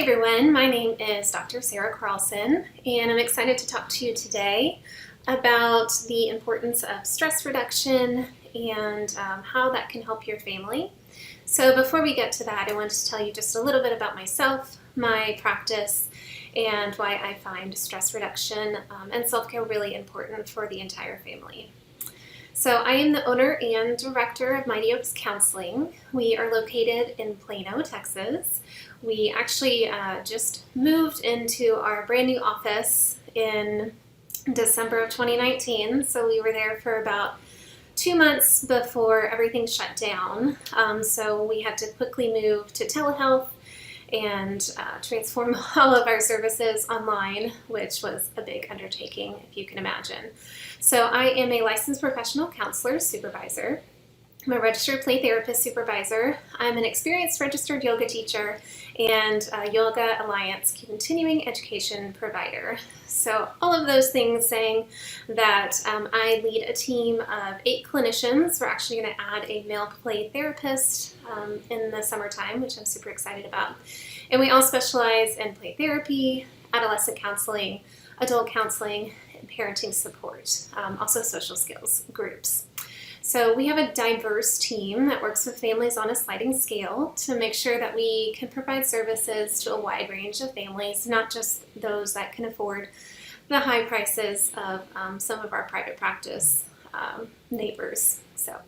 everyone, my name is Dr. Sarah Carlson, and I'm excited to talk to you today about the importance of stress reduction and how that can help your family. So before we get to that, I wanted to tell you just a little bit about myself, my practice, and why I find stress reduction and self-care really important for the entire family. So I am the owner and director of Mighty Oaks Counseling. We are located in Plano, Texas. We actually just moved into our brand new office in December of 2019. So we were there for about 2 months before everything shut down. So we had to quickly move to telehealth and transform all of our services online, which was a big undertaking, if you can imagine. So I am a licensed professional counselor supervisor. I'm a registered play therapist supervisor. I'm an experienced registered yoga teacher and a Yoga Alliance continuing education provider. So all of those things saying that I lead a team of 8 clinicians. We're actually going to add a male play therapist in the summertime, which I'm super excited about. And we all specialize in play therapy, adolescent counseling, adult counseling, and parenting support, also social skills groups. So we have a diverse team that works with families on a sliding scale to make sure that we can provide services to a wide range of families, not just those that can afford the high prices of some of our private practice neighbors. So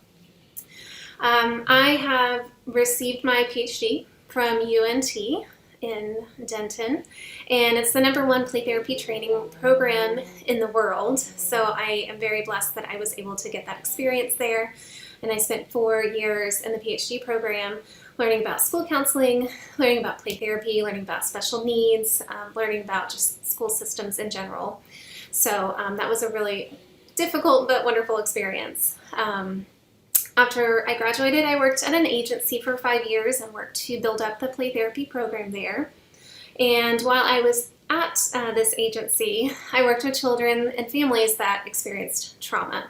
I have received my PhD from UNT in Denton, and it's the #1 play therapy training program in the world. So I am very blessed that I was able to get that experience there. And I spent 4 years in the PhD program learning about school counseling, learning about play therapy, learning about special needs, learning about just school systems in general. So that was a really difficult but wonderful experience. After I graduated, I worked at an agency for 5 years and worked to build up the play therapy program there. And while I was at this agency, I worked with children and families that experienced trauma.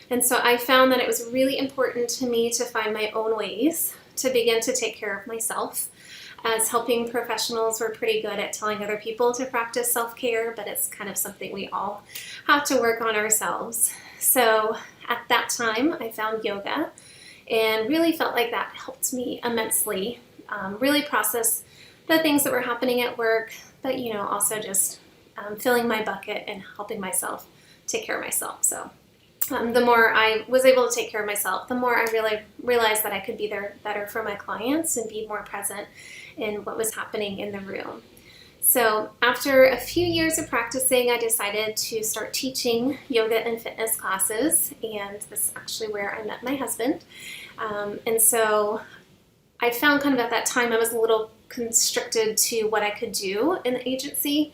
And so I found that it was really important to me to find my own ways to begin to take care of myself, as helping professionals were pretty good at telling other people to practice self-care, but it's kind of something we all have to work on ourselves. So at that time, I found yoga and really felt like that helped me immensely, really process the things that were happening at work, but also just filling my bucket and helping myself take care of myself. So the more I was able to take care of myself, the more I really realized that I could be there better for my clients and be more present in what was happening in the room. So after a few years of practicing, I decided to start teaching yoga and fitness classes, and this is actually where I met my husband. And so I found kind of at that time I was a little constricted to what I could do in the agency.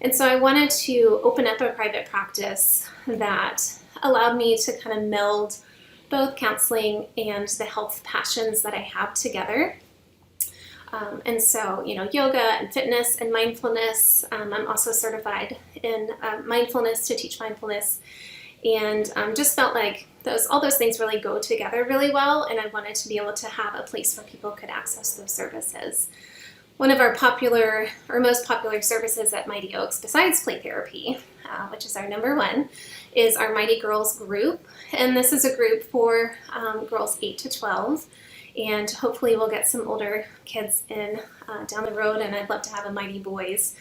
And so I wanted to open up a private practice that allowed me to kind of meld both counseling and the health passions that I have together. And so, yoga and fitness and mindfulness. I'm also certified in mindfulness to teach mindfulness, and just felt like all those things really go together really well, and I wanted to be able to have a place where people could access those services. One of our most popular services at Mighty Oaks, besides play therapy, which is our #1, is our Mighty Girls group, and this is a group for girls 8 to 12. And hopefully we'll get some older kids in down the road, and I'd love to have a Mighty Boys.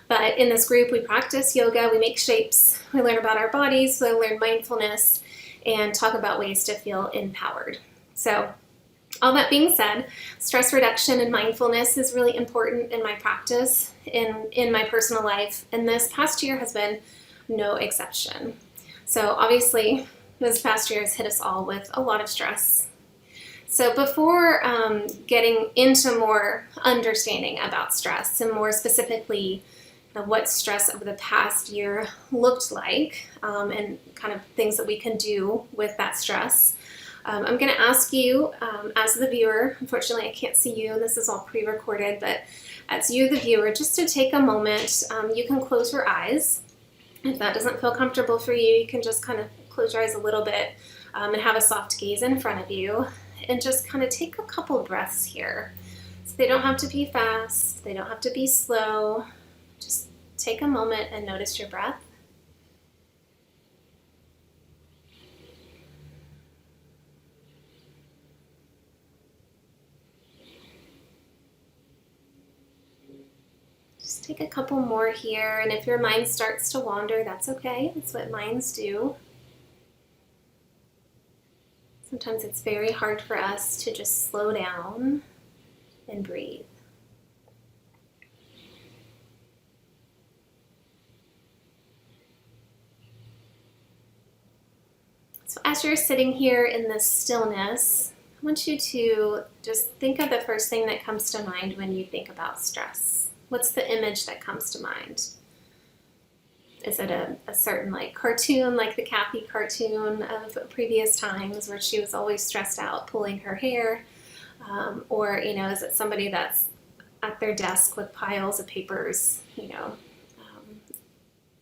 But in this group, we practice yoga, we make shapes, we learn about our bodies, we learn mindfulness, and talk about ways to feel empowered. So all that being said, stress reduction and mindfulness is really important in my practice, in my personal life, and this past year has been no exception. So obviously, this past year has hit us all with a lot of stress. So before getting into more understanding about stress, and more specifically what stress over the past year looked like, and kind of things that we can do with that stress, I'm going to ask you, as the viewer, unfortunately I can't see you, this is all pre-recorded, but as you, the viewer, just to take a moment, you can close your eyes. If that doesn't feel comfortable for you, you can just kind of close your eyes a little bit and have a soft gaze in front of you. And just kind of take a couple breaths here. So they don't have to be fast, they don't have to be slow. Just take a moment and notice your breath. Just take a couple more here, and if your mind starts to wander, that's okay. That's what minds do. Sometimes it's very hard for us to just slow down and breathe. So as you're sitting here in this stillness, I want you to just think of the first thing that comes to mind when you think about stress. What's the image that comes to mind? Is it a certain cartoon, like the Kathy cartoon of previous times where she was always stressed out pulling her hair? Or, is it somebody that's at their desk with piles of papers,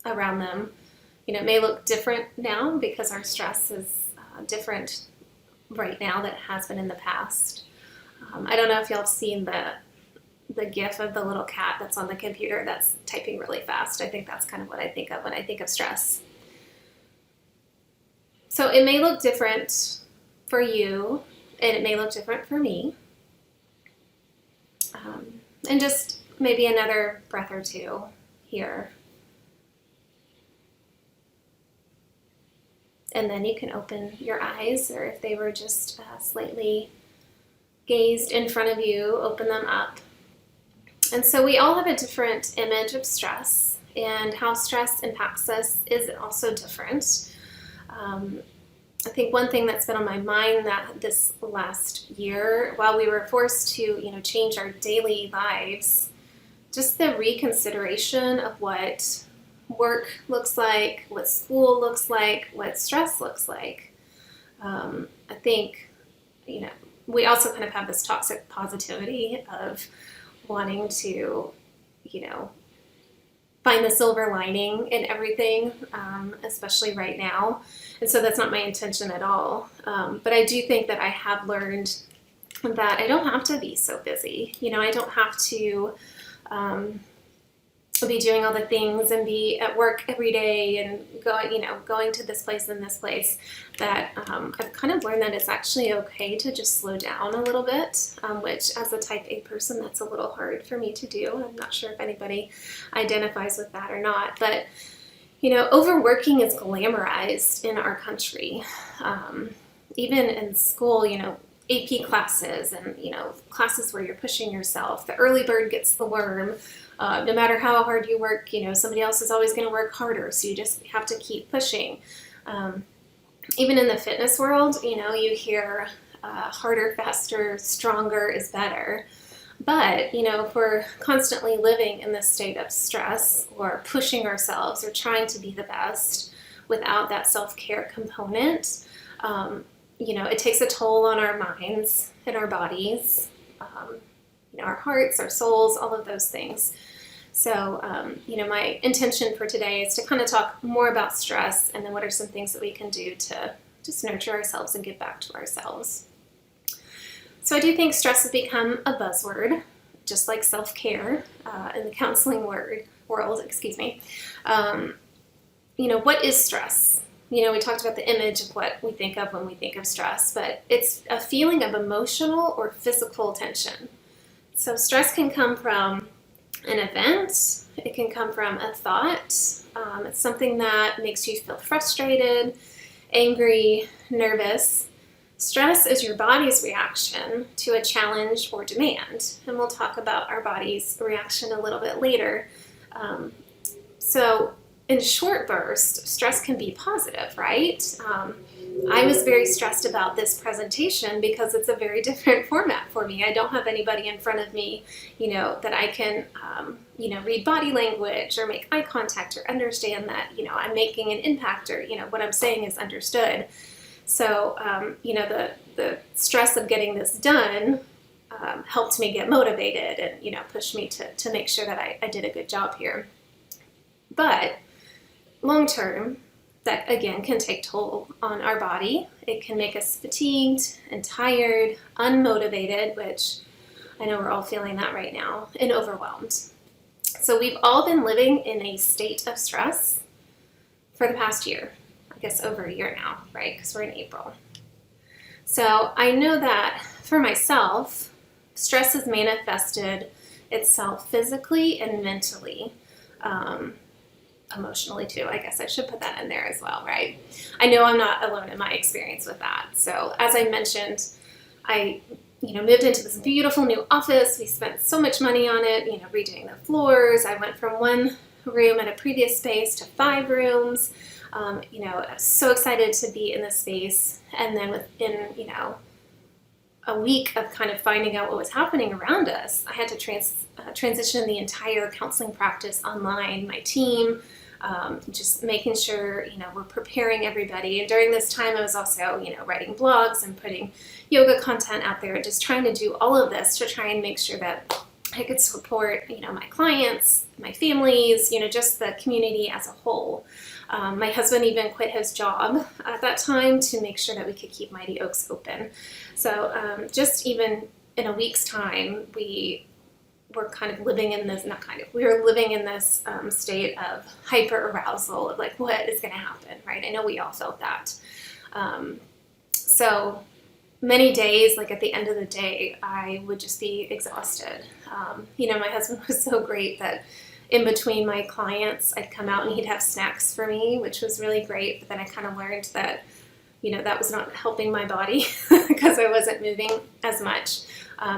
around them? It may look different now because our stress is different right now than it has been in the past. I don't know if y'all have seen the gif of the little cat that's on the computer that's typing really fast. I think that's kind of what I think of when I think of stress. So it may look different for you, and it may look different for me. And just maybe another breath or two here. And then you can open your eyes, or if they were just slightly gazed in front of you, open them up. And so we all have a different image of stress, and how stress impacts us is also different. I think one thing that's been on my mind that this last year, while we were forced to, change our daily lives, just the reconsideration of what work looks like, what school looks like, what stress looks like. I think, we also kind of have this toxic positivity of wanting to, find the silver lining in everything, especially right now. And so that's not my intention at all. But I do think that I have learned that I don't have to be so busy. I don't have to be doing all the things and be at work every day and going to this place and this place. That I've kind of learned that it's actually okay to just slow down a little bit, which as a type A person, that's a little hard for me to do. I'm not sure if anybody identifies with that or not, but overworking is glamorized in our country. Even in school, AP classes and, classes where you're pushing yourself. The early bird gets the worm. No matter how hard you work, somebody else is always going to work harder. So you just have to keep pushing. Even in the fitness world, you hear harder, faster, stronger is better. But, if we're constantly living in this state of stress or pushing ourselves or trying to be the best without that self-care component, it takes a toll on our minds and our bodies, our hearts, our souls, all of those things. So, my intention for today is to kind of talk more about stress and then what are some things that we can do to just nurture ourselves and give back to ourselves. So I do think stress has become a buzzword, just like self-care in the counseling world. What is stress? We talked about the image of what we think of when we think of stress, but it's a feeling of emotional or physical tension. So stress can come from an event. It can come from a thought. It's something that makes you feel frustrated, angry, nervous. Stress is your body's reaction to a challenge or demand, and we'll talk about our body's reaction a little bit later. So in short bursts, stress can be positive, right? I was very stressed about this presentation because it's a very different format for me. I don't have anybody in front of me, that I can, read body language or make eye contact or understand that, I'm making an impact or, what I'm saying is understood. So, the stress of getting this done helped me get motivated and, pushed me to make sure that I did a good job here. But long term, that again can take toll on our body. It can make us fatigued and tired, unmotivated, which I know we're all feeling that right now and overwhelmed. So we've all been living in a state of stress for the past year, I guess over a year now, right? Because we're in April. So I know that for myself, stress has manifested itself physically and mentally, emotionally too. I guess I should put that in there as well, right? I know I'm not alone in my experience with that. So as I mentioned, I moved into this beautiful new office. We spent so much money on it, redoing the floors. I went from one room at a previous space to 5 rooms. I was so excited to be in this space. And then within, a week of kind of finding out what was happening around us, I had to transition the entire counseling practice online, my team, just making sure, we're preparing everybody. And during this time, I was also, writing blogs and putting yoga content out there, just trying to do all of this to try and make sure that I could support, my clients, my families, just the community as a whole. My husband even quit his job at that time to make sure that we could keep Mighty Oaks open. So just even in a week's time, we were kind of living in this, we were living in this state of hyper arousal of like, what is going to happen, right? I know we all felt that. So many days, like at the end of the day, I would just be exhausted. My husband was so great that in between my clients, I'd come out and he'd have snacks for me, which was really great. But then I kind of learned that, that was not helping my body because I wasn't moving as much.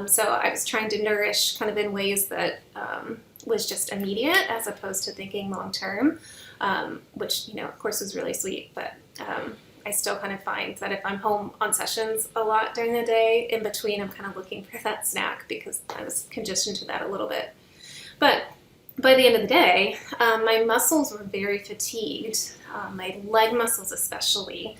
So I was trying to nourish kind of in ways that was just immediate as opposed to thinking long term, which, of course was really sweet. But I still kind of find that if I'm home on sessions a lot during the day, in between I'm kind of looking for that snack because I was conditioned to that a little bit. But by the end of the day, my muscles were very fatigued, my leg muscles especially,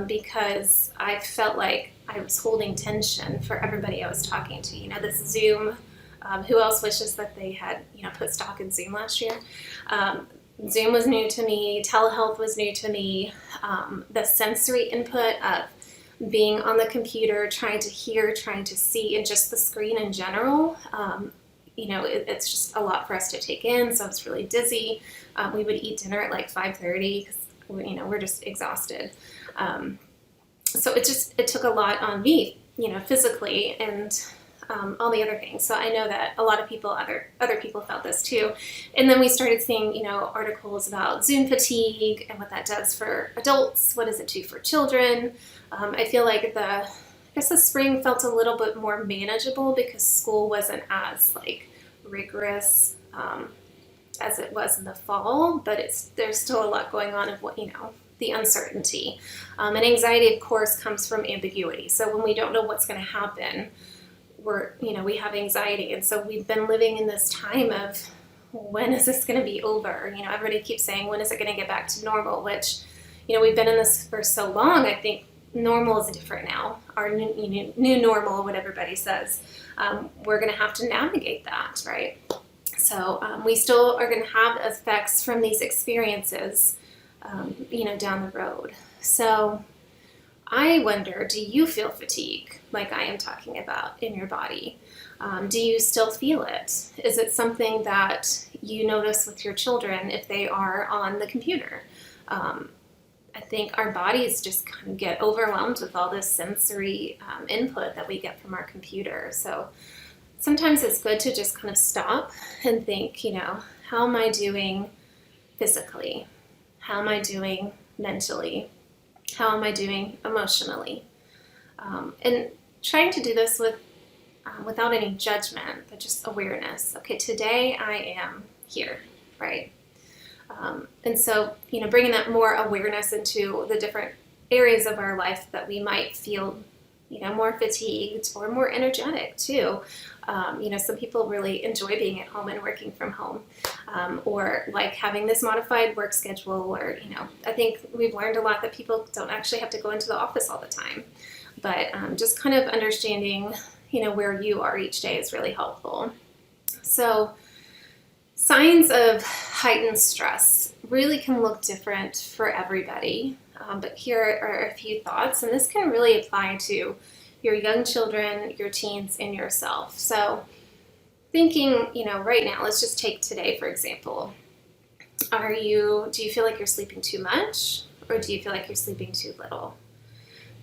because I felt like I was holding tension for everybody I was talking to. This Zoom, who else wishes that they had, put stock in Zoom last year? Zoom was new to me, telehealth was new to me, the sensory input of being on the computer, trying to hear, trying to see, and just the screen in general, it's just a lot for us to take in, so I was really dizzy. We would eat dinner at like 5:30 because, we're just exhausted. So it took a lot on me, physically and all the other things. So I know that a lot of people, other people felt this too. And then we started seeing, articles about Zoom fatigue and what that does for adults. What does it do for children? I feel like the spring felt a little bit more manageable because school wasn't as rigorous as it was in the fall, but there's still a lot going on of what, the uncertainty. And anxiety, of course, comes from ambiguity. So when we don't know what's going to happen, we have anxiety. And so we've been living in this time of, when is this going to be over? Everybody keeps saying, when is it going to get back to normal? Which, we've been in this for so long. I think normal is different now. Our new normal, what everybody says. We're going to have to navigate that, right? So we still are going to have effects from these experiences, down the road. So I wonder, do you feel fatigue like I am talking about in your body? Do you still feel it? Is it something that you notice with your children if they are on the computer? I think our bodies just kind of get overwhelmed with all this sensory input that we get from our computer. So sometimes it's good to just kind of stop and think, how am I doing physically? How am I doing mentally? How am I doing emotionally? And trying to do this without any judgment, but just awareness. Okay, today I am here, right? And so, bringing that more awareness into the different areas of our life that we might feel, more fatigued or more energetic too. Some people really enjoy being at home and working from home, or like having this modified work schedule, or, I think we've learned a lot that people don't actually have to go into the office all the time. But just kind of understanding, where you are each day is really helpful. So signs of heightened stress really can look different for everybody. But here are a few thoughts, and this can really apply to your young children, your teens, and yourself. So thinking, right now, let's just take today, for example. Do you feel like you're sleeping too much, or do you feel like you're sleeping too little?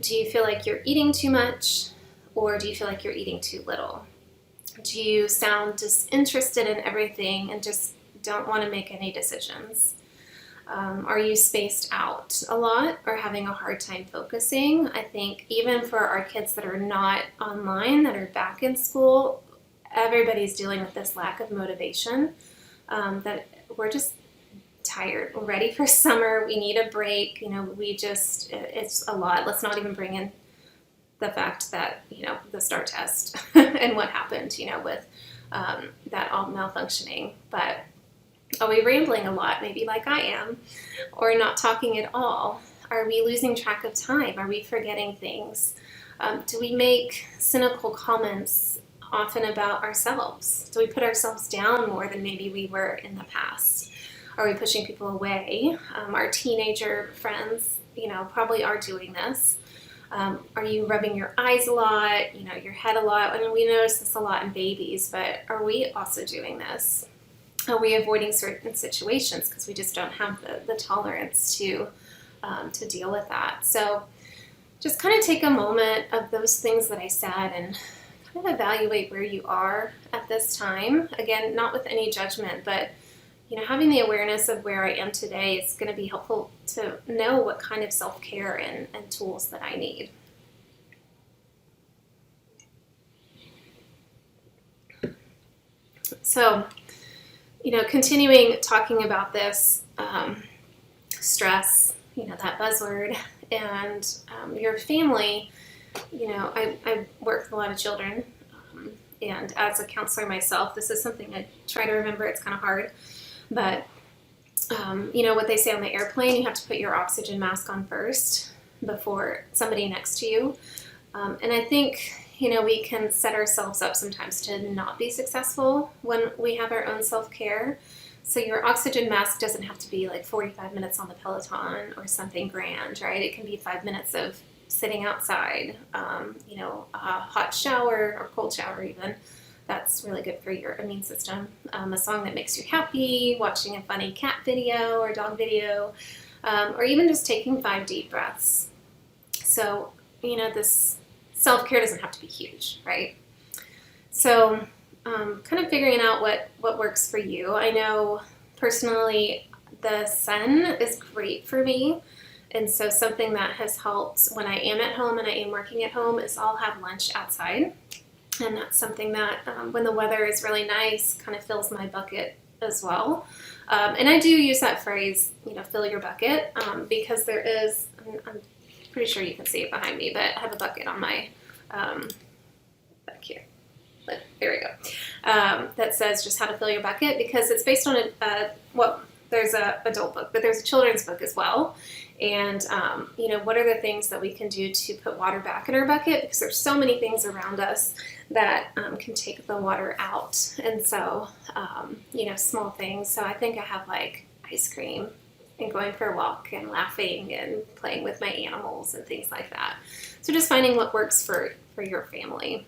Do you feel like you're eating too much, or do you feel like you're eating too little? Do you sound disinterested in everything and just don't want to make any decisions? Are you spaced out a lot or having a hard time focusing? I think even for our kids that are not online, that are back in school, everybody's dealing with this lack of motivation, that we're just tired. We're ready for summer. We need a break. It's a lot. Let's not even bring in the fact that, the STAR test and what happened, with that all malfunctioning. But are we rambling a lot, maybe like I am, or not talking at all? Are we losing track of time? Are we forgetting things? Do we make cynical comments often about ourselves? Do we put ourselves down more than maybe we were in the past? Are we pushing people away? Our teenager friends, probably are doing this. Are you rubbing your eyes a lot, your head a lot? I mean, we notice this a lot in babies, but are we also doing this? Are we avoiding certain situations because we just don't have the tolerance to deal with that? So just kind of take a moment of those things that I said and kind of evaluate where you are at this time. Again, not with any judgment, but having the awareness of where I am today is going to be helpful to know what kind of self-care and tools that I need. So, continuing talking about this stress, that buzzword, and your family, I work with a lot of children, and as a counselor myself, this is something I try to remember. It's kind of hard. But, what they say on the airplane, you have to put your oxygen mask on first before somebody next to you. And I think, we can set ourselves up sometimes to not be successful when we have our own self-care. So your oxygen mask doesn't have to be like 45 minutes on the Peloton or something grand, right? It can be 5 minutes of sitting outside, a hot shower or cold shower even. That's really good for your immune system. A song that makes you happy, watching a funny cat video or dog video, or even just taking 5 deep breaths. So, this self-care doesn't have to be huge, right? So, kind of figuring out what works for you. I know personally the sun is great for me. And so something that has helped when I am at home and I am working at home is I'll have lunch outside. And that's something that, when the weather is really nice, kind of fills my bucket as well. And I do use that phrase, fill your bucket, because there is, I'm pretty sure you can see it behind me, but I have a bucket on my, back here. But there we go. That says just how to fill your bucket, because it's based on there's a adult book, but there's a children's book as well. And, what are the things that we can do to put water back in our bucket? Because there's so many things around us that can take the water out. And so, small things. So I think I have like ice cream and going for a walk and laughing and playing with my animals and things like that. So just finding what works for your family.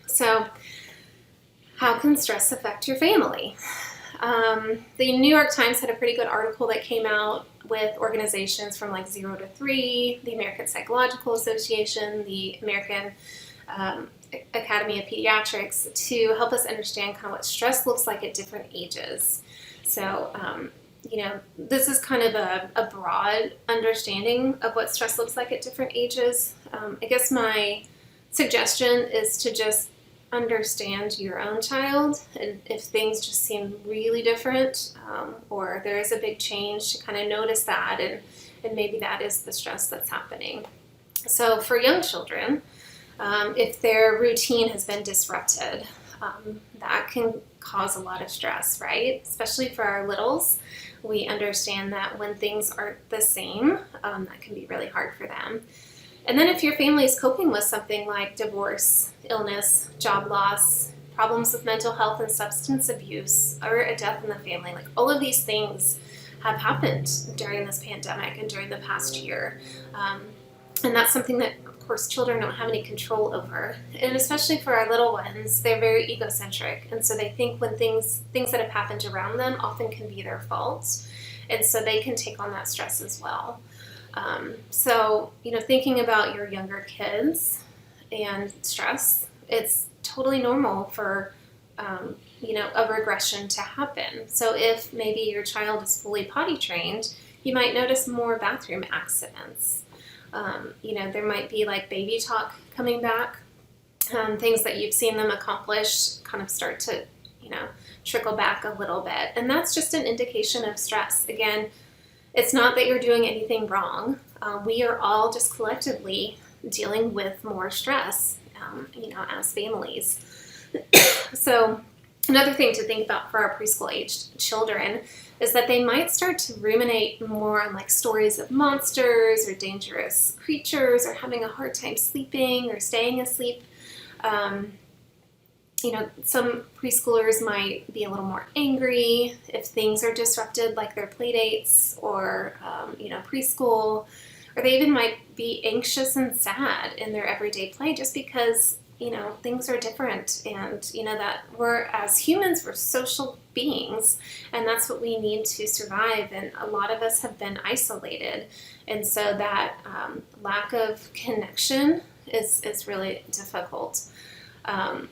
So how can stress affect your family? The New York Times had a pretty good article that came out with organizations from like 0 to 3, the American Psychological Association, the American Academy of Pediatrics, to help us understand kind of what stress looks like at different ages. So, this is kind of a broad understanding of what stress looks like at different ages. I guess my suggestion is to just understand your own child, and if things just seem really different, or there is a big change, to kind of notice that, and maybe that is the stress that's happening. So for young children, if their routine has been disrupted, that can cause a lot of stress, right? Especially for our littles. We understand that when things aren't the same, that can be really hard for them. And then if your family is coping with something like divorce, illness, job loss, problems with mental health and substance abuse, or a death in the family, like all of these things have happened during this pandemic and during the past year. And that's something that, of course, children don't have any control over. And especially for our little ones, they're very egocentric. And so they think when things that have happened around them often can be their fault. And so they can take on that stress as well. So, thinking about your younger kids and stress, it's totally normal for, a regression to happen. So if maybe your child is fully potty trained, you might notice more bathroom accidents. There might be like baby talk coming back, things that you've seen them accomplish kind of start to, trickle back a little bit. And that's just an indication of stress. Again, it's not that you're doing anything wrong. We are all just collectively dealing with more stress, as families. So another thing to think about for our preschool-aged children is that they might start to ruminate more on like stories of monsters or dangerous creatures or having a hard time sleeping or staying asleep. Some preschoolers might be a little more angry if things are disrupted, like their play dates or, preschool, or they even might be anxious and sad in their everyday play just because, things are different. And, that we're, as humans, we're social beings, and that's what we need to survive. And a lot of us have been isolated. And so that lack of connection is really difficult. I'm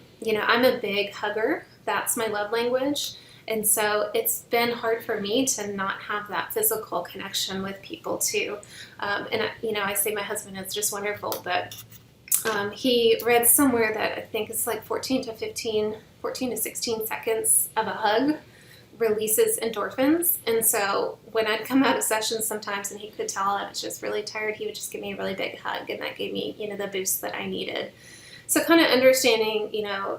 a big hugger. That's my love language. And so it's been hard for me to not have that physical connection with people too. I say my husband is just wonderful, but he read somewhere that I think it's like 14 to 16 seconds of a hug releases endorphins. And so when I'd come out of sessions sometimes and he could tell I was just really tired, he would just give me a really big hug, and that gave me, the boost that I needed. So kind of understanding,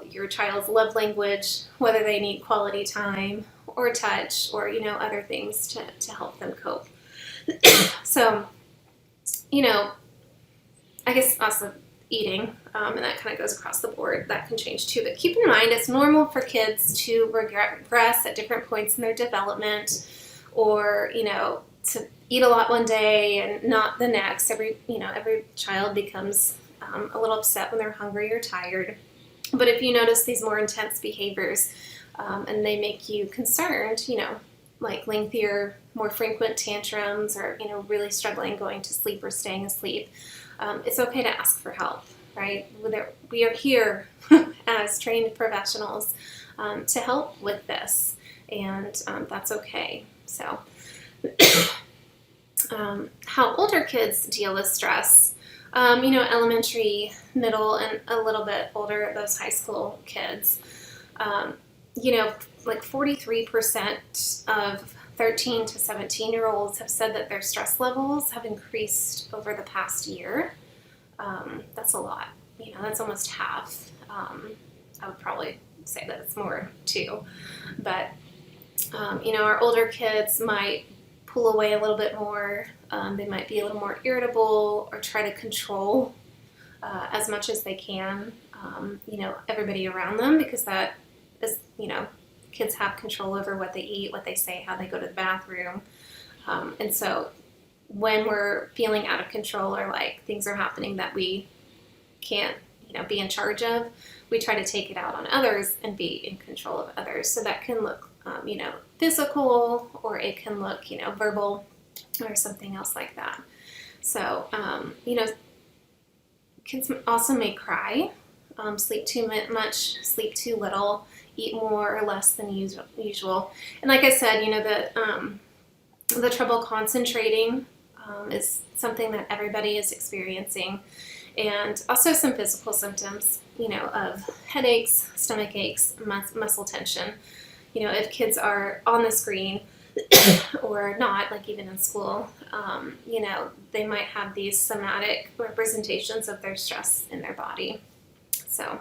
your child's love language, whether they need quality time or touch or, other things to help them cope. So, I guess also eating, and that kind of goes across the board, that can change too. But keep in mind, it's normal for kids to regress at different points in their development, or, to eat a lot one day and not the next. Every child becomes a little upset when they're hungry or tired. But if you notice these more intense behaviors and they make you concerned, like lengthier, more frequent tantrums, or, really struggling going to sleep or staying asleep, it's okay to ask for help, right? We are here as trained professionals to help with this, and that's okay. So how older kids deal with stress, elementary, middle, and a little bit older, those high school kids, like 43% of 13 to 17-year-olds have said that their stress levels have increased over the past year. That's a lot. That's almost half. I would probably say that it's more too. But, our older kids might pull away a little bit more. They might be a little more irritable or try to control as much as they can, everybody around them, because that is, kids have control over what they eat, what they say, how they go to the bathroom. And so when we're feeling out of control or like things are happening that we can't, be in charge of, we try to take it out on others and be in control of others. So that can look, physical, or it can look, verbal, or something else like that. So, kids also may cry, sleep too much, sleep too little, eat more or less than usual. And like I said, the trouble concentrating is something that everybody is experiencing. And also some physical symptoms, of headaches, stomach aches, muscle tension. If kids are on the screen or not, like even in school, they might have these somatic representations of their stress in their body. So,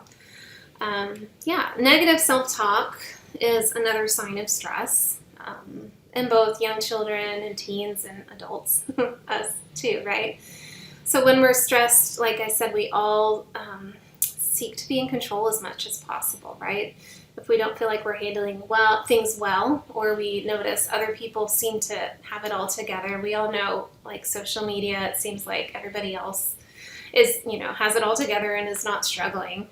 negative self-talk is another sign of stress in both young children and teens and adults, us too, right? So when we're stressed, like I said, we all seek to be in control as much as possible, right? If we don't feel like we're handling things well, or we notice other people seem to have it all together, we all know, like social media, it seems like everybody else is, has it all together and is not struggling,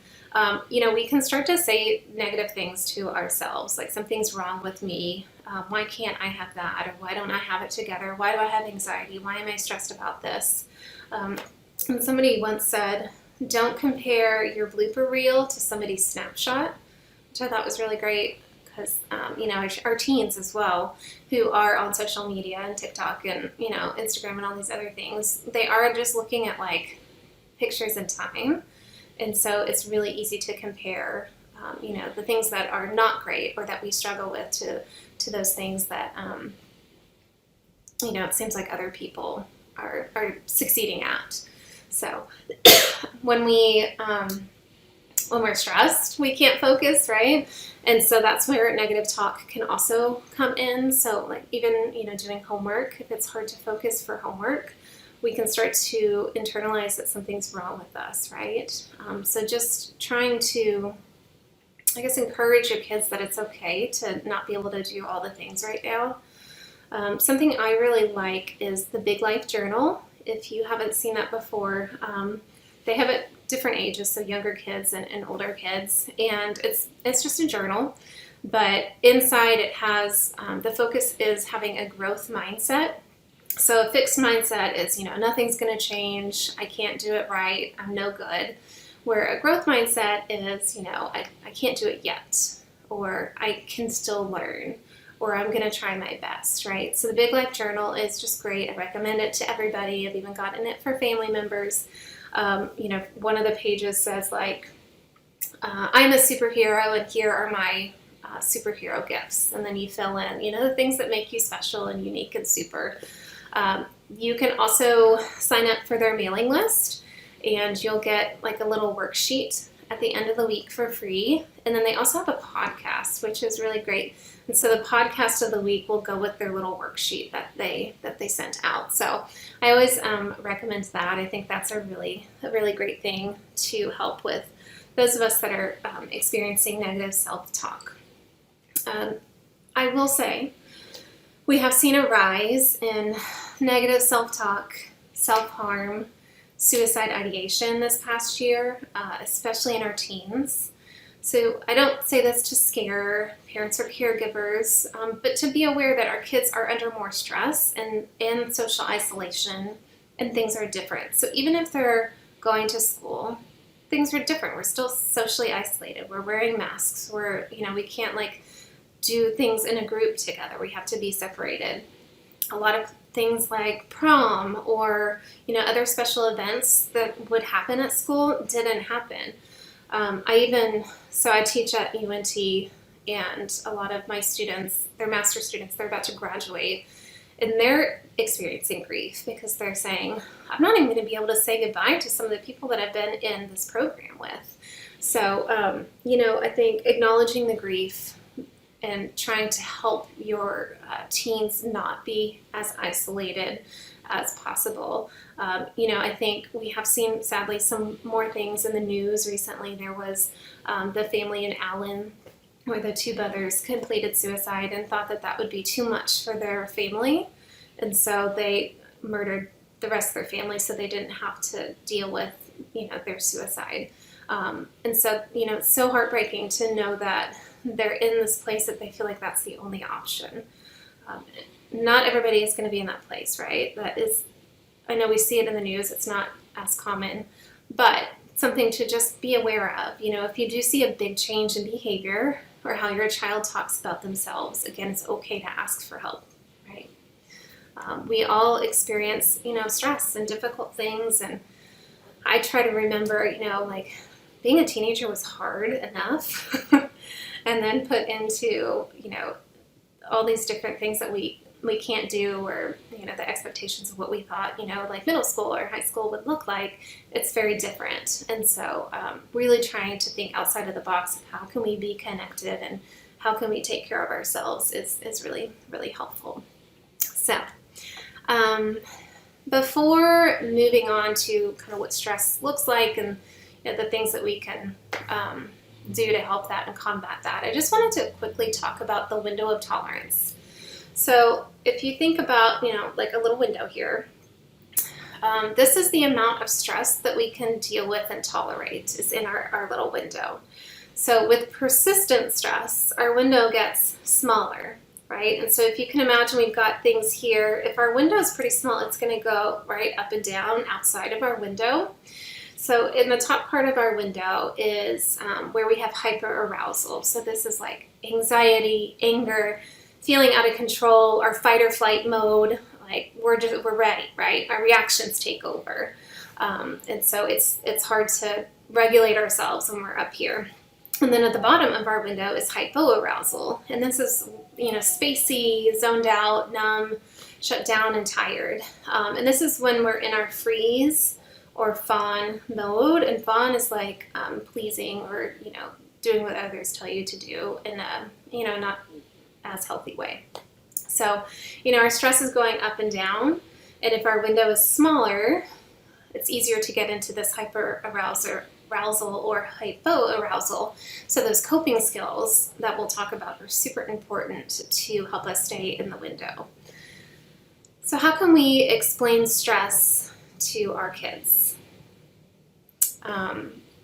we can start to say negative things to ourselves, like something's wrong with me. Why can't I have that? Or why don't I have it together? Why do I have anxiety? Why am I stressed about this? And somebody once said, don't compare your blooper reel to somebody's snapshot, which I thought was really great because, our teens as well, who are on social media and TikTok and, Instagram and all these other things, they are just looking at like pictures in time. And so it's really easy to compare, the things that are not great or that we struggle with to those things that, it seems like other people are succeeding at. So when we're stressed, we can't focus, right? And so that's where negative talk can also come in. So like even, doing homework, if it's hard to focus for homework, we can start to internalize that something's wrong with us, right? So just trying to, encourage your kids that it's okay to not be able to do all the things right now. Something I really like is the Big Life Journal. If you haven't seen that before, they have it different ages, so younger kids and older kids, and it's just a journal, but inside it has, the focus is having a growth mindset. So a fixed mindset is, nothing's going to change, I can't do it right, I'm no good. Where a growth mindset is, I can't do it yet, or I can still learn, or I'm going to try my best, right? So the Big Life Journal is just great. I recommend it to everybody. I've even gotten it for family members. One of the pages says like, I'm a superhero and here are my superhero gifts. And then you fill in, the things that make you special and unique and super. You can also sign up for their mailing list and you'll get like a little worksheet at the end of the week for free. And then they also have a podcast, which is really great. And so the podcast of the week will go with their little worksheet that they sent out. So I always recommend that. I think that's a really great thing to help with those of us that are experiencing negative self-talk. I will say we have seen a rise in negative self-talk, self-harm, suicide ideation this past year, especially in our teens. So I don't say this to scare parents or caregivers, but to be aware that our kids are under more stress and social isolation, and things are different. So even if they're going to school, things are different. We're still socially isolated. We're wearing masks. We can't like do things in a group together. We have to be separated. A lot of things like prom or, other special events that would happen at school didn't happen. I teach at UNT, and a lot of my students, they're master's students, they're about to graduate, and they're experiencing grief because they're saying, I'm not even going to be able to say goodbye to some of the people that I've been in this program with. So, I think acknowledging the grief and trying to help your teens not be as isolated as possible. I think we have seen, sadly, some more things in the news recently. There was the family in Allen where the two brothers completed suicide and thought that would be too much for their family. And so they murdered the rest of their family so they didn't have to deal with, their suicide. And so, it's so heartbreaking to know that they're in this place that they feel like that's the only option. Not everybody is going to be in that place, right? I know we see it in the news, it's not as common, but something to just be aware of. If you do see a big change in behavior or how your child talks about themselves, again, it's okay to ask for help, right? We all experience, stress and difficult things, and I try to remember, like being a teenager was hard enough and then put into, all these different things that we can't do, or, the expectations of what we thought, like middle school or high school would look like. It's very different. And so really trying to think outside of the box of how can we be connected and how can we take care of ourselves is really, really helpful. So before moving on to kind of what stress looks like and the things that we can do to help that and combat that, I just wanted to quickly talk about the window of tolerance. So if you think about, like a little window here, This is the amount of stress that we can deal with and tolerate is in our little window. So with persistent stress, our window gets smaller, right? And so if you can imagine, we've got things here. If our window is pretty small, it's going to go right up and down outside of our window. So in the top part of our window is where we have hyperarousal. So this is like anxiety, anger, feeling out of control, our fight or flight mode. Like we're ready, right? Our reactions take over, and so it's hard to regulate ourselves when we're up here. And then at the bottom of our window is hypoarousal, and this is spacey, zoned out, numb, shut down, and tired. And this is when we're in our freeze or fawn mode, and fawn is like pleasing or doing what others tell you to do in a not as healthy way. So our stress is going up and down, and if our window is smaller, it's easier to get into this hyperarousal or hypoarousal. So those coping skills that we'll talk about are super important to help us stay in the window. So how can we explain stress to our kids?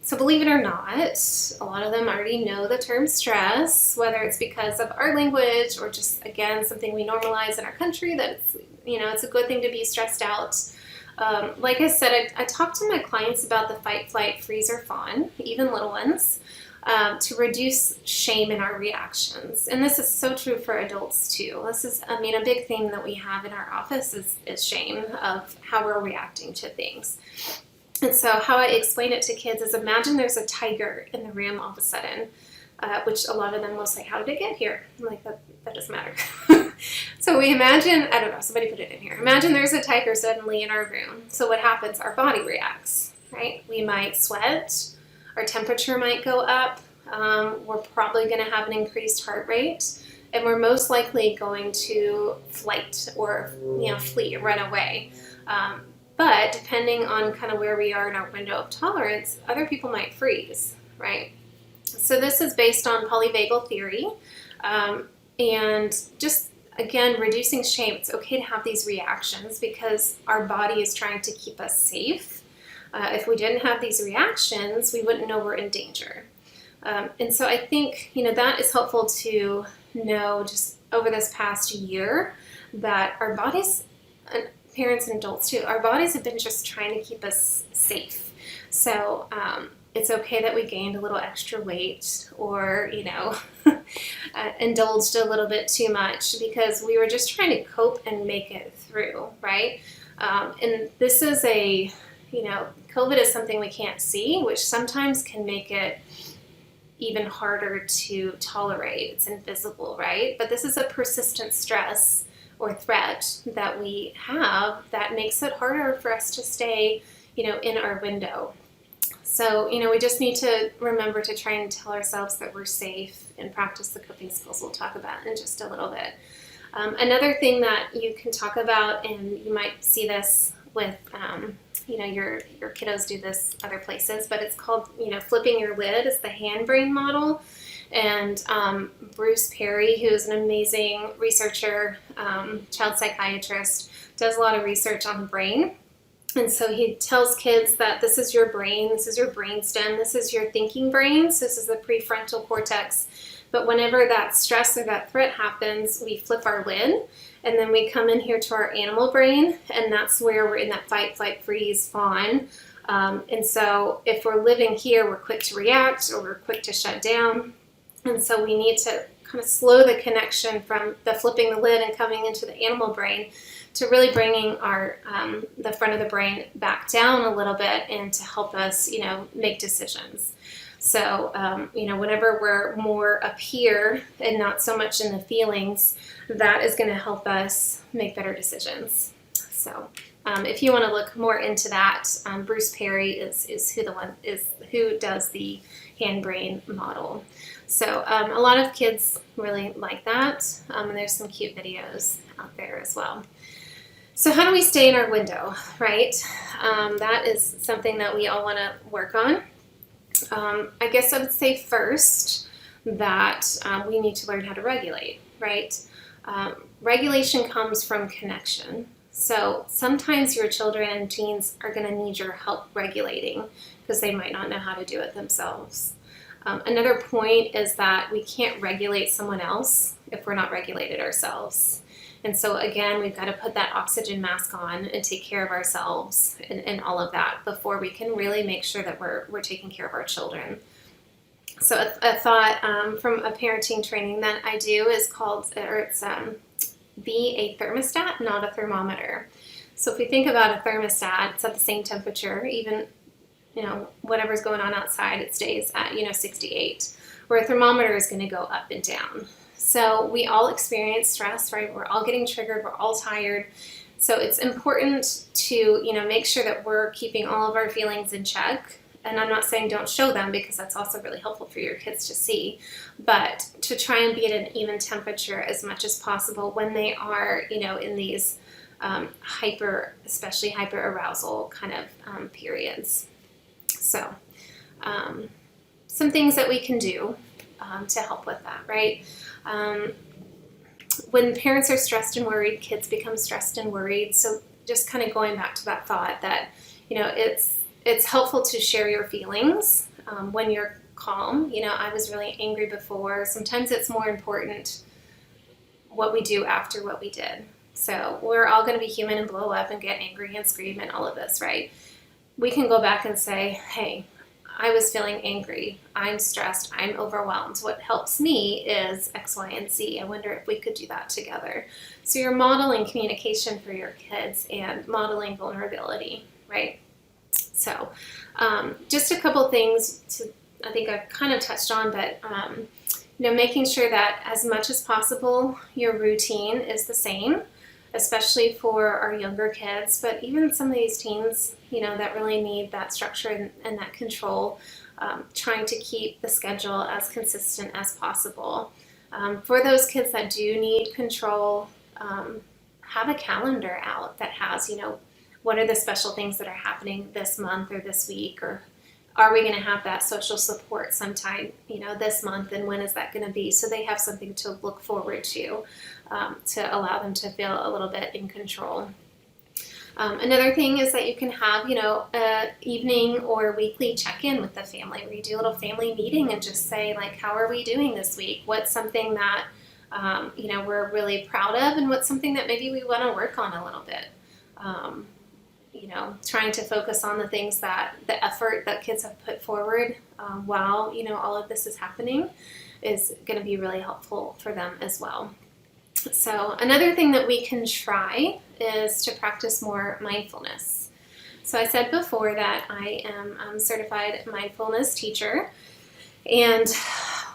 So believe it or not, a lot of them already know the term stress, whether it's because of our language or just, again, something we normalize in our country that it's a good thing to be stressed out. Like I said, I talk to my clients about the fight, flight, freeze, or fawn, even little ones, to reduce shame in our reactions. And this is so true for adults too. This is, a big theme that we have in our office is shame of how we're reacting to things. And so how I explain it to kids is, imagine there's a tiger in the room all of a sudden, which a lot of them will say, how did it get here? I'm like, that doesn't matter. So we imagine, I don't know, somebody put it in here. Imagine there's a tiger suddenly in our room. So what happens? Our body reacts, right? We might sweat. Our temperature might go up. We're probably going to have an increased heart rate. And we're most likely going to flight or, flee, run away. But depending on kind of where we are in our window of tolerance, other people might freeze, right? So this is based on polyvagal theory. And just, again, reducing shame. It's okay to have these reactions because our body is trying to keep us safe. If we didn't have these reactions, we wouldn't know we're in danger. And so I think, that is helpful to know just over this past year that our bodies, and parents and adults too, our bodies have been just trying to keep us safe. So it's okay that we gained a little extra weight or, indulged a little bit too much because we were just trying to cope and make it through, right? And this is COVID is something we can't see, which sometimes can make it even harder to tolerate. It's invisible, right? But this is a persistent stress or threat that we have that makes it harder for us to stay, in our window. So, we just need to remember to try and tell ourselves that we're safe and practice the coping skills we'll talk about in just a little bit. Another thing that you can talk about, and you might see this with, your kiddos do this other places, but it's called, flipping your lid. It's the hand-brain model. And Bruce Perry, who is an amazing researcher, child psychiatrist, does a lot of research on the brain. And so he tells kids that this is your brain, this is your brainstem, this is your thinking brain, so this is the prefrontal cortex. But whenever that stress or that threat happens, we flip our lid, and then we come in here to our animal brain, and that's where we're in that fight, flight, freeze, fawn. And so if we're living here, we're quick to react or we're quick to shut down. And so we need to kind of slow the connection from the flipping the lid and coming into the animal brain to really bringing our the front of the brain back down a little bit and to help us, make decisions. So, whenever we're more up here and not so much in the feelings, that is going to help us make better decisions. So, if you want to look more into that, Bruce Perry is who does the hand-brain model. So a lot of kids really like that, and there's some cute videos out there as well. So how do we stay in our window, right? That is something that we all want to work on. I guess I would say first that we need to learn how to regulate, right? Regulation comes from connection. So sometimes your children and teens are going to need your help regulating because they might not know how to do it themselves. Another point is that we can't regulate someone else if we're not regulated ourselves. And so again, we've got to put that oxygen mask on and take care of ourselves and all of that before we can really make sure that we're taking care of our children. So a thought from a parenting training that I do is called, be a thermostat, not a thermometer. So if we think about a thermostat, it's at the same temperature, even, whatever's going on outside, it stays at, 68, where a thermometer is going to go up and down. So we all experience stress, right? We're all getting triggered, we're all tired. So it's important to, make sure that we're keeping all of our feelings in check. And I'm not saying don't show them, because that's also really helpful for your kids to see, but to try and be at an even temperature as much as possible when they are, in these especially hyper arousal kind of periods. So some things that we can do to help with that, right? When parents are stressed and worried, kids become stressed and worried. So just kind of going back to that thought that, it's helpful to share your feelings when you're calm. I was really angry before. Sometimes it's more important what we do after what we did. So we're all going to be human and blow up and get angry and scream and all of this, right? We can go back and say, hey, I was feeling angry. I'm stressed. I'm overwhelmed. What helps me is X, Y, and Z. I wonder if we could do that together. So you're modeling communication for your kids and modeling vulnerability, right? So just a couple things I think I've kind of touched on, but making sure that as much as possible your routine is the same, especially for our younger kids, but even some of these teens, that really need that structure and that control, trying to keep the schedule as consistent as possible. For those kids that do need control, have a calendar out that has, what are the special things that are happening this month or this week, or are we going to have that social support sometime, this month, and when is that going to be? So they have something to look forward to allow them to feel a little bit in control. Another thing is that you can have, a evening or weekly check-in with the family where you do a little family meeting and just say, like, how are we doing this week? What's something that, we're really proud of, and what's something that maybe we want to work on a little bit? Trying to focus on the things the effort that kids have put forward while, all of this is happening is going to be really helpful for them as well. So another thing that we can try is to practice more mindfulness. So I said before that I am a certified mindfulness teacher. And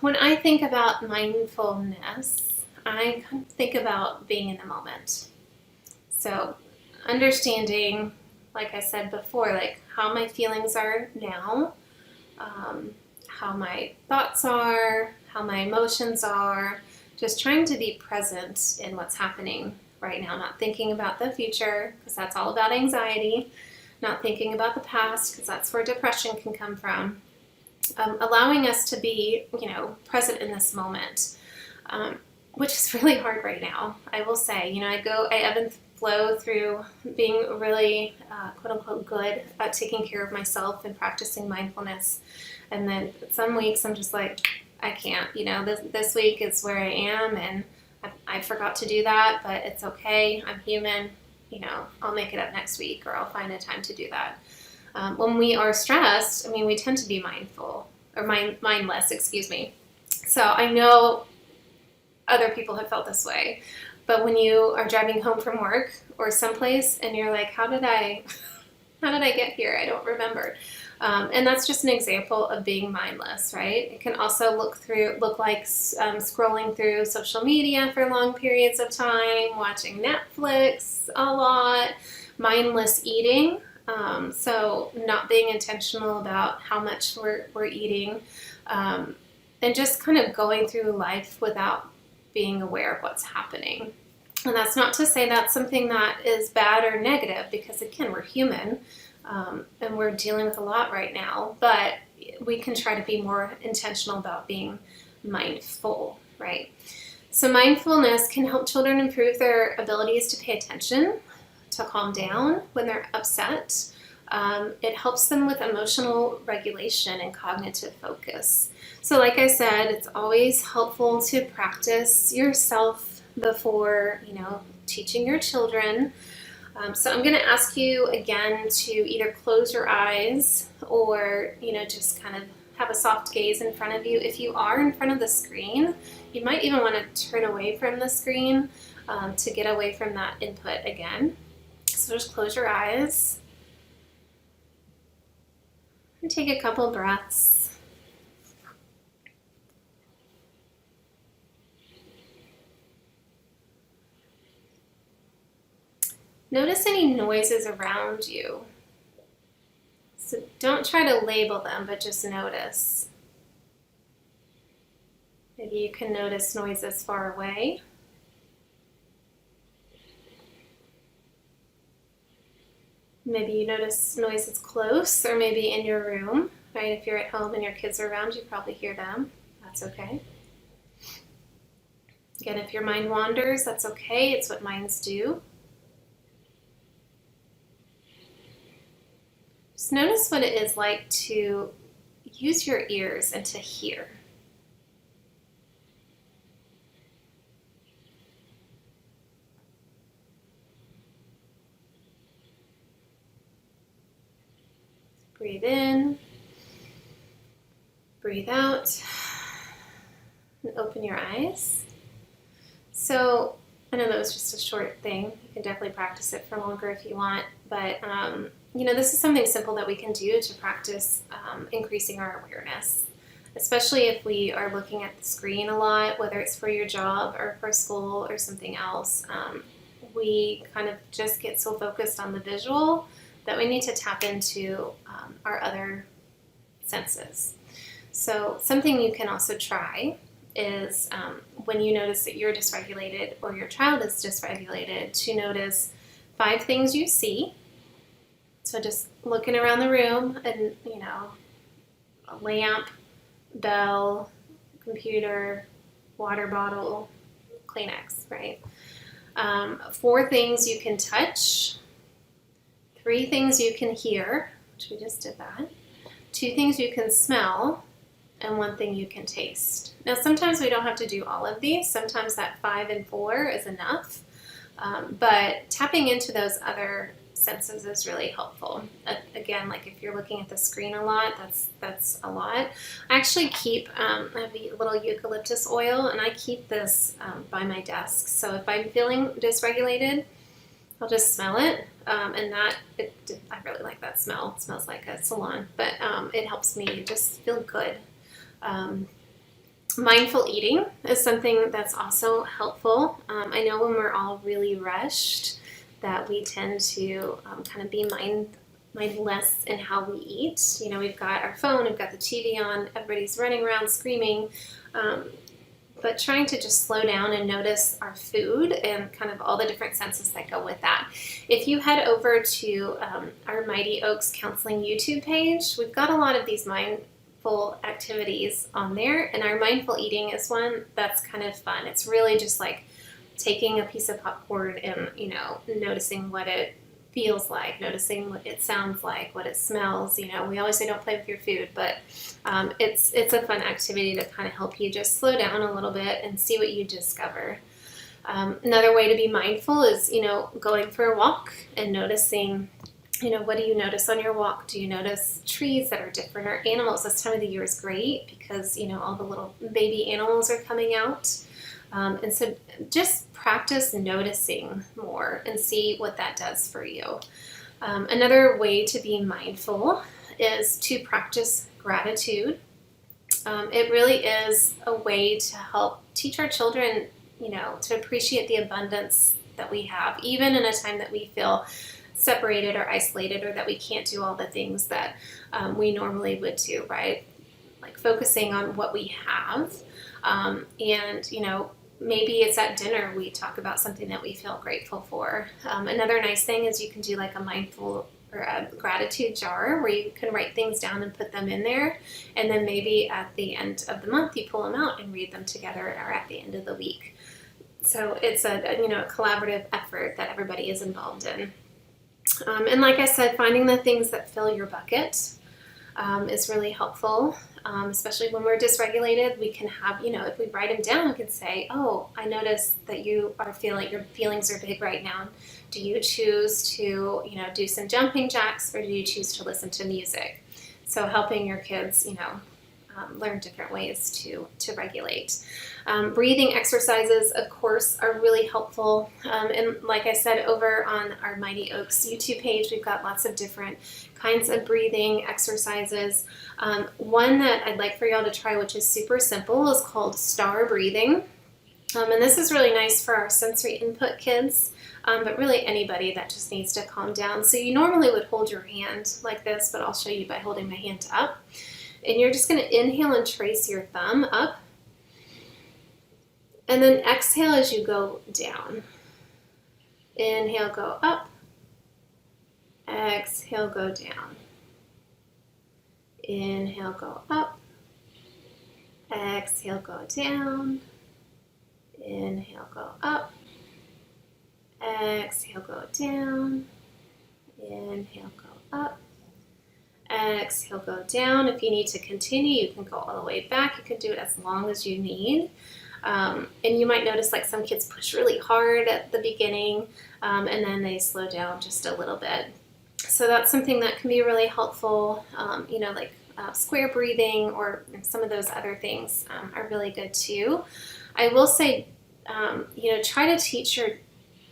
when I think about mindfulness, I kind of think about being in the moment. So understanding, like I said before, like how my feelings are now, how my thoughts are, how my emotions are, just trying to be present in what's happening right now, not thinking about the future, because that's all about anxiety, not thinking about the past, because that's where depression can come from. Allowing us to be, present in this moment, which is really hard right now. I will say, I ebb and flow through being really, quote unquote, good at taking care of myself and practicing mindfulness. And then some weeks I'm just like, I can't, this week is where I am, and I forgot to do that, but it's okay. I'm human. I'll make it up next week, or I'll find a time to do that. When we are stressed, we tend to be mindless, excuse me. So I know other people have felt this way, but when you are driving home from work or someplace and you're like, how did I get here? I don't remember. And that's just an example of being mindless, right? It can also look like scrolling through social media for long periods of time, watching Netflix a lot, mindless eating. So not being intentional about how much we're eating, and just kind of going through life without being aware of what's happening. And that's not to say that's something that is bad or negative, because again, we're human, and we're dealing with a lot right now, but we can try to be more intentional about being mindful, right? So mindfulness can help children improve their abilities to pay attention, to calm down when they're upset. It helps them with emotional regulation and cognitive focus. So like I said, it's always helpful to practice yourself before, teaching your children. So I'm going to ask you again to either close your eyes or, just kind of have a soft gaze in front of you. If you are in front of the screen, you might even want to turn away from the screen to get away from that input again. So just close your eyes and take a couple breaths. Notice any noises around you. So don't try to label them, but just notice. Maybe you can notice noises far away. Maybe you notice noises close, or maybe in your room, right? If you're at home and your kids are around, you probably hear them. That's okay. Again, if your mind wanders, that's okay. It's what minds do. Just notice what it is like to use your ears and to hear. Breathe in, breathe out, and open your eyes. So I know that was just a short thing. You can definitely practice it for longer if you want, but this is something simple that we can do to practice increasing our awareness, especially if we are looking at the screen a lot, whether it's for your job or for school or something else. We kind of just get so focused on the visual that we need to tap into our other senses. So something you can also try is when you notice that you're dysregulated or your child is dysregulated, to notice 5 things you see. So just looking around the room and, a lamp, bell, computer, water bottle, Kleenex, right? 4 things you can touch, 3 things you can hear, which we just did that, 2 things you can smell, and 1 thing you can taste. Now, sometimes we don't have to do all of these. Sometimes that 5 and 4 is enough. But tapping into those other senses is really helpful. Again, like if you're looking at the screen a lot, that's a lot. I actually keep, I have a little eucalyptus oil, and I keep this by my desk. So if I'm feeling dysregulated, I'll just smell it, and I really like that smell. It smells like a salon, but it helps me just feel good. Mindful eating is something that's also helpful. I know when we're all really rushed that we tend to kind of be mindless in how we eat. We've got our phone, we've got the TV on, everybody's running around screaming, but trying to just slow down and notice our food and kind of all the different senses that go with that. If you head over to our Mighty Oaks Counseling YouTube page, we've got a lot of these mindful activities on there, and our mindful eating is one that's kind of fun. It's really just like taking a piece of popcorn and, noticing what it feels like, noticing what it sounds like, what it smells. We always say don't play with your food, but it's a fun activity to kind of help you just slow down a little bit and see what you discover. Another way to be mindful is, going for a walk and noticing, what do you notice on your walk? Do you notice trees that are different, or animals? This time of the year is great because, all the little baby animals are coming out. And so just practice noticing more and see what that does for you. Another way to be mindful is to practice gratitude. It really is a way to help teach our children, to appreciate the abundance that we have, even in a time that we feel separated or isolated, or that we can't do all the things that we normally would do, right? Like focusing on what we have. Maybe it's at dinner we talk about something that we feel grateful for. Another nice thing is you can do like a mindful or a gratitude jar where you can write things down and put them in there. And then maybe at the end of the month you pull them out and read them together, or at the end of the week. So it's a collaborative effort that everybody is involved in. And like I said, finding the things that fill your bucket is really helpful, especially when we're dysregulated. We can have, if we write them down, we can say, oh, I notice that you are feeling, your feelings are big right now. Do you choose to, do some jumping jacks, or do you choose to listen to music? So helping your kids, learn different ways to regulate. Breathing exercises, of course, are really helpful. And like I said, over on our Mighty Oaks YouTube page, we've got lots of different kinds of breathing exercises. One that I'd like for y'all to try, which is super simple, is called star breathing. And this is really nice for our sensory input kids, but really anybody that just needs to calm down. So you normally would hold your hand like this, but I'll show you by holding my hand up. And you're just going to inhale and trace your thumb up. And then exhale as you go down. Inhale, go up. Exhale, go down. Inhale, go up. Exhale, go down. Inhale, go up. Exhale, go down. Inhale, go up. Exhale, go down. If you need to continue, you can go all the way back. You can do it as long as you need. And you might notice like some kids push really hard at the beginning, and then they slow down just a little bit. So that's something that can be really helpful, like square breathing or some of those other things are really good too. I will say, try to teach your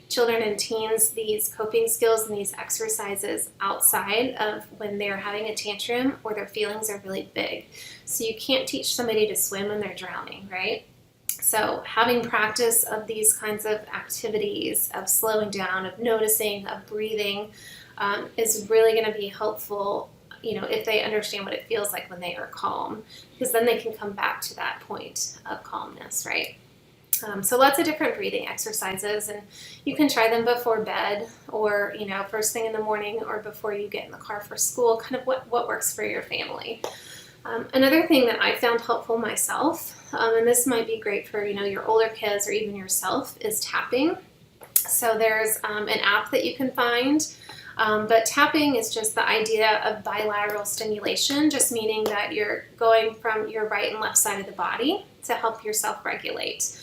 children and teens these coping skills and these exercises outside of when they're having a tantrum or their feelings are really big. So you can't teach somebody to swim when they're drowning, right? So having practice of these kinds of activities, of slowing down, of noticing, of breathing, is really going to be helpful, if they understand what it feels like when they are calm, because then they can come back to that point of calmness, right? So lots of different breathing exercises, and you can try them before bed or, first thing in the morning or before you get in the car for school, kind of what works for your family. Another thing that I found helpful myself, and this might be great for, your older kids or even yourself, is tapping. So there's an app that you can find, but tapping is just the idea of bilateral stimulation, just meaning that you're going from your right and left side of the body to help yourself regulate.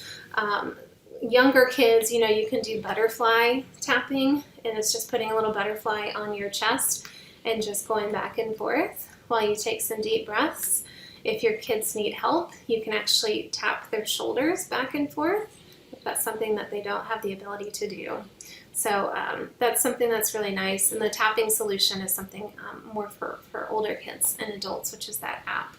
Younger kids, you can do butterfly tapping, and it's just putting a little butterfly on your chest and just going back and forth while you take some deep breaths. If your kids need help, you can actually tap their shoulders back and forth if that's something that they don't have the ability to do. So that's something that's really nice. And the tapping solution is something more for older kids and adults, which is that app.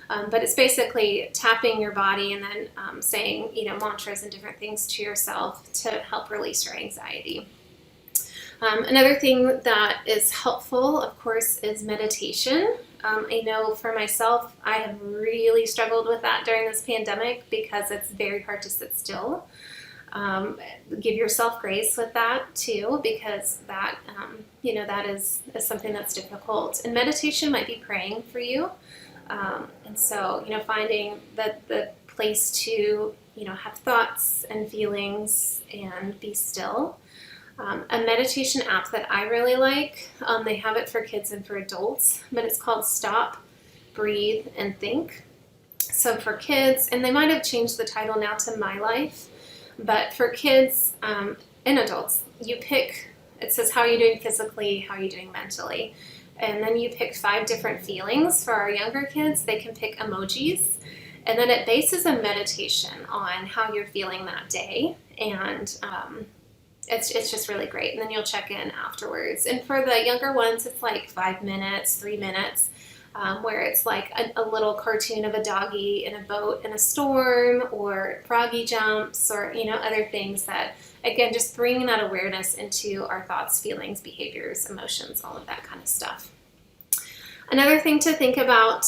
But it's basically tapping your body and then saying, mantras and different things to yourself to help release your anxiety. Another thing that is helpful, of course, is meditation. I know for myself, I have really struggled with that during this pandemic because it's very hard to sit still. Give yourself grace with that too, because that, that is something that's difficult. And meditation might be praying for you. And so, finding that the place to, have thoughts and feelings and be still. A meditation app that I really like, they have it for kids and for adults, but it's called Stop, Breathe, and Think. So for kids, and they might have changed the title now to My Life, but for kids and adults, you pick, it says how are you doing physically, how are you doing mentally, and then you pick 5 different feelings. For our younger kids, they can pick emojis, and then it bases a meditation on how you're feeling that day, and it's just really great. And then you'll check in afterwards. And for the younger ones, it's like 5 minutes, 3 minutes, where it's like a little cartoon of a doggy in a boat in a storm, or froggy jumps, or other things that, again, just bringing that awareness into our thoughts, feelings, behaviors, emotions, all of that kind of stuff. Another thing to think about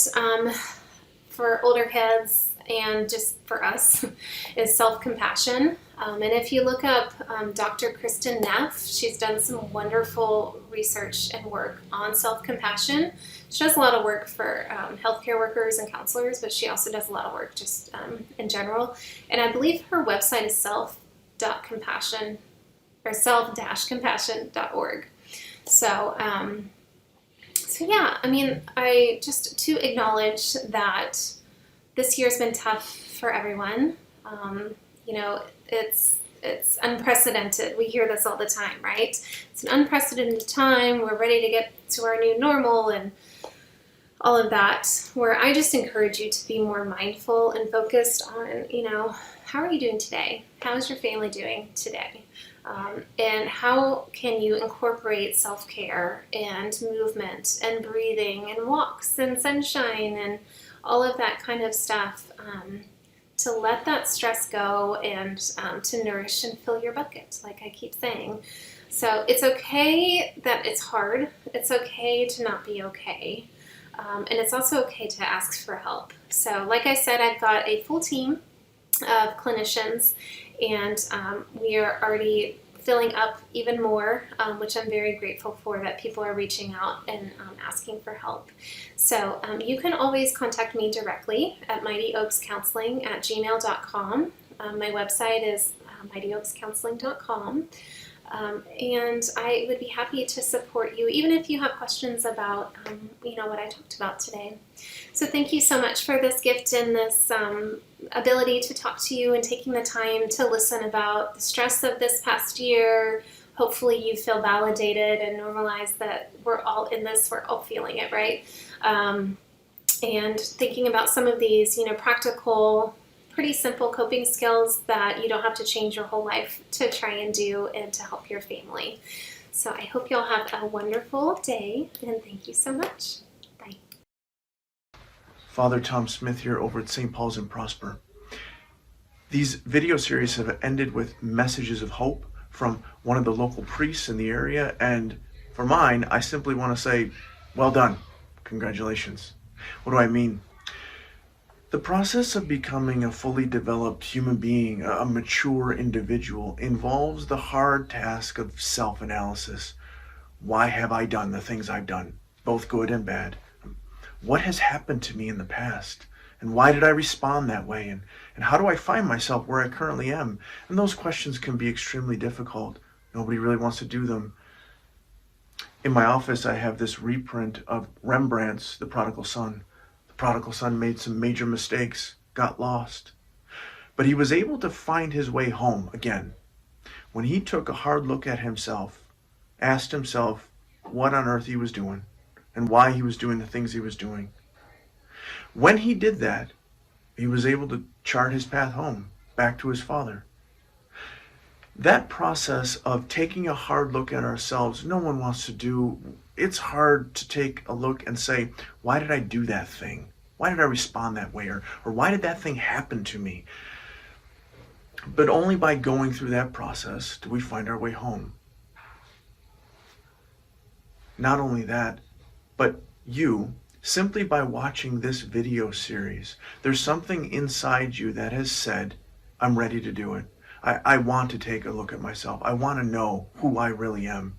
for older kids and just for us is self-compassion. And if you look up Dr. Kristen Neff, she's done some wonderful research and work on self-compassion. She does a lot of work for healthcare workers and counselors, but she also does a lot of work just in general. And I believe her website is self-compassion or self-compassion.org. So yeah, I mean, I just to acknowledge that this year's been tough for everyone. You know, it's unprecedented. We hear this all the time, right? It's an unprecedented time. We're ready to get to our new normal and all of that, where I just encourage you to be more mindful and focused on, how are you doing today? How's your family doing today? And how can you incorporate self-care and movement and breathing and walks and sunshine and all of that kind of stuff to let that stress go and to nourish and fill your bucket, like I keep saying. So it's okay that it's hard. It's okay to not be okay. And it's also okay to ask for help. So like I said, I've got a full team of clinicians, and we are already filling up even more, which I'm very grateful for, that people are reaching out and asking for help. So you can always contact me directly at mightyoakscounseling@gmail.com. My website is mightyoakscounseling.com. And I would be happy to support you, even if you have questions about, what I talked about today. So thank you so much for this gift and this ability to talk to you and taking the time to listen about the stress of this past year. Hopefully you feel validated and normalize that we're all in this, we're all feeling it, right? And thinking about some of these, practical, pretty simple coping skills that you don't have to change your whole life to try and do and to help your family. So I hope you'll have a wonderful day, and thank you so much. Bye. Father Tom Smith here over at St. Paul's in Prosper. These video series have ended with messages of hope from one of the local priests in the area, and for mine, I simply want to say, well done. Congratulations. What do I mean? The process of becoming a fully developed human being, a mature individual, involves the hard task of self-analysis. Why have I done the things I've done, both good and bad? What has happened to me in the past? And why did I respond that way? And how do I find myself where I currently am? And those questions can be extremely difficult. Nobody really wants to do them. In my office, I have this reprint of Rembrandt's The Prodigal Son. The prodigal son made some major mistakes, got lost. But he was able to find his way home again when he took a hard look at himself, asked himself what on earth he was doing and why he was doing the things he was doing. When he did that, he was able to chart his path home, back to his Father. That process of taking a hard look at ourselves, no one wants to do. It's hard to take a look and say, why did I do that thing? Why did I respond that way? Or why did that thing happen to me? But only by going through that process do we find our way home. Not only that, but you, simply by watching this video series, there's something inside you that has said, I'm ready to do it. I want to take a look at myself. I want to know who I really am.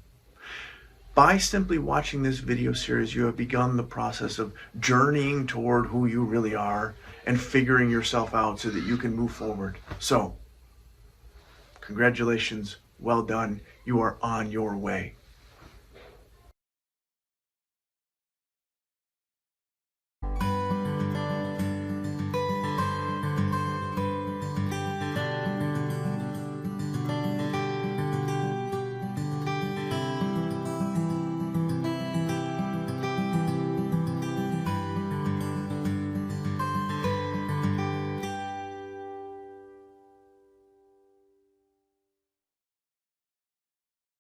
By simply watching this video series, you have begun the process of journeying toward who you really are and figuring yourself out so that you can move forward. So, congratulations, well done. You are on your way.